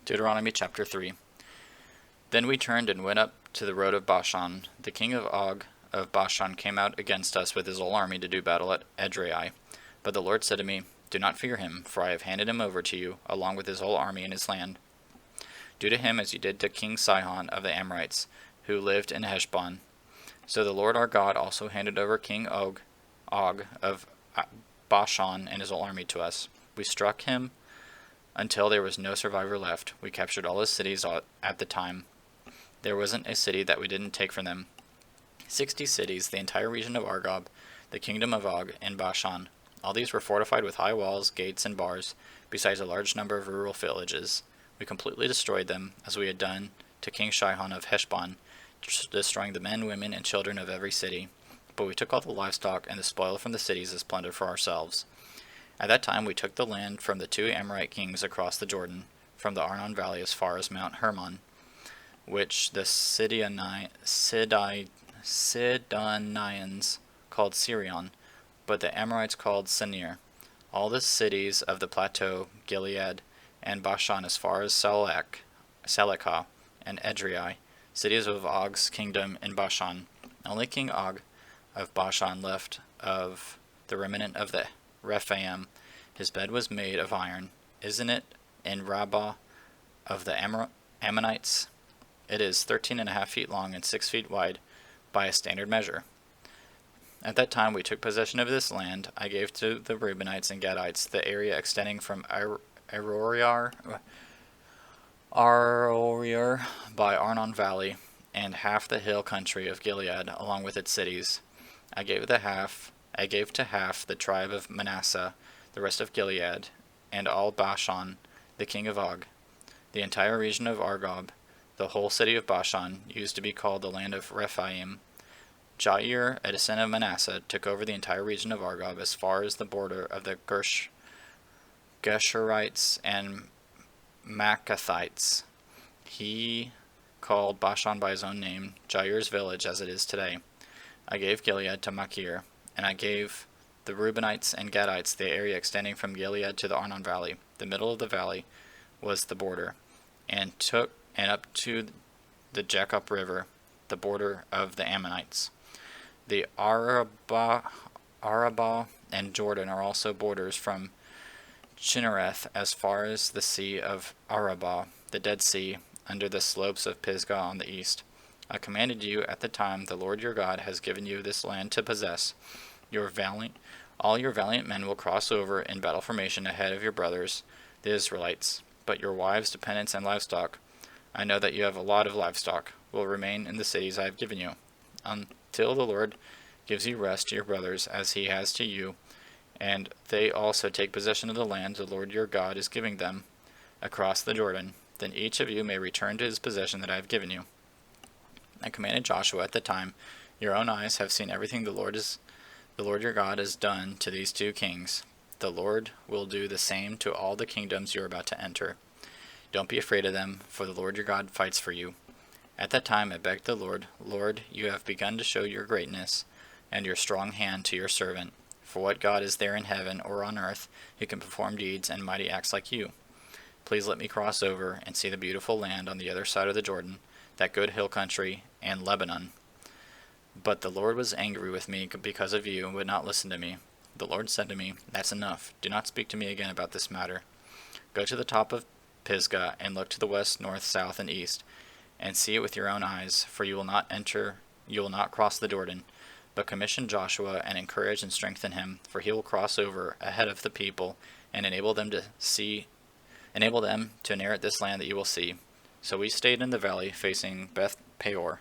Deuteronomy chapter 3. Then we turned and went up to the road of Bashan. The king of Og of Bashan came out against us with his whole army to do battle at Edrei. But the Lord said to me, Do not fear him, for I have handed him over to you, along with his whole army and his land. Do to him as you did to King Sihon of the Amorites, who lived in Heshbon. So the Lord our God also handed over King Og of Bashan and his whole army to us. We struck him until there was no survivor left. We captured all his cities at the time. There wasn't a city that we didn't take from them. 60 cities, the entire region of Argob, the kingdom of Og, and Bashan. All these were fortified with high walls, gates, and bars, besides a large number of rural villages. We completely destroyed them, as we had done to King Sihon of Heshbon, destroying the men, women, and children of every city. But we took all the livestock and the spoil from the cities as plunder for ourselves. At that time we took the land from the 2 Amorite kings across the Jordan, from the Arnon Valley as far as Mount Hermon, which the Sidonians called Sirion, but the Amorites called Senir. All the cities of the plateau, Gilead, and Bashan as far as Salekah and Edrei, cities of Og's kingdom in Bashan. Only King Og of Bashan left of the remnant of the Rephaim. His bed was made of iron. Isn't it in Rabbah of the Ammonites? It is 13.5 feet long and 6 feet wide by a standard measure. At that time we took possession of this land. I gave to the Reubenites and Gadites the area extending from Aroer by Arnon Valley and half the hill country of Gilead along with its cities. I gave to half the tribe of Manasseh, the rest of Gilead, and all Bashan, the king of Og. The entire region of Argob, the whole city of Bashan, used to be called the land of Rephaim. Jair, a descendant of Manasseh, took over the entire region of Argob as far as the border of the Geshurites and Maccathites. He called Bashan by his own name, Jair's village, as it is today. I gave Gilead to Machir, and I gave the Reubenites and Gadites the area extending from Gilead to the Arnon Valley. The middle of the valley was the border, and up to the Jacob River, the border of the Ammonites. The Arabah and Jordan are also borders from Chinnereth as far as the Sea of Arabah, the Dead Sea, under the slopes of Pisgah on the east. I commanded you at the time the Lord your God has given you this land to possess. All your valiant men will cross over in battle formation ahead of your brothers, the Israelites, but your wives, dependents, and livestock, I know that you have a lot of livestock, will remain in the cities I have given you, until the Lord gives you rest to your brothers as he has to you, and they also take possession of the land the Lord your God is giving them across the Jordan. Then each of you may return to his possession that I have given you. I commanded Joshua at the time, Your own eyes have seen everything the Lord your God has done to these 2 kings. The Lord will do the same to all the kingdoms you are about to enter. Don't be afraid of them, for the Lord your God fights for you. At that time I begged the Lord, Lord, you have begun to show your greatness and your strong hand to your servant. For what God is there in heaven or on earth who can perform deeds and mighty acts like you? Please let me cross over and see the beautiful land on the other side of the Jordan, that good hill country, and Lebanon. But the Lord was angry with me because of you and would not listen to me. The Lord said to me, That's enough. Do not speak to me again about this matter. Go to the top of Pisgah and look to the west, north, south, and east, and see it with your own eyes, for you will not cross the Jordan. But commission Joshua and encourage and strengthen him, for he will cross over ahead of the people and enable them to inherit this land that you will see. So we stayed in the valley facing Beth Peor.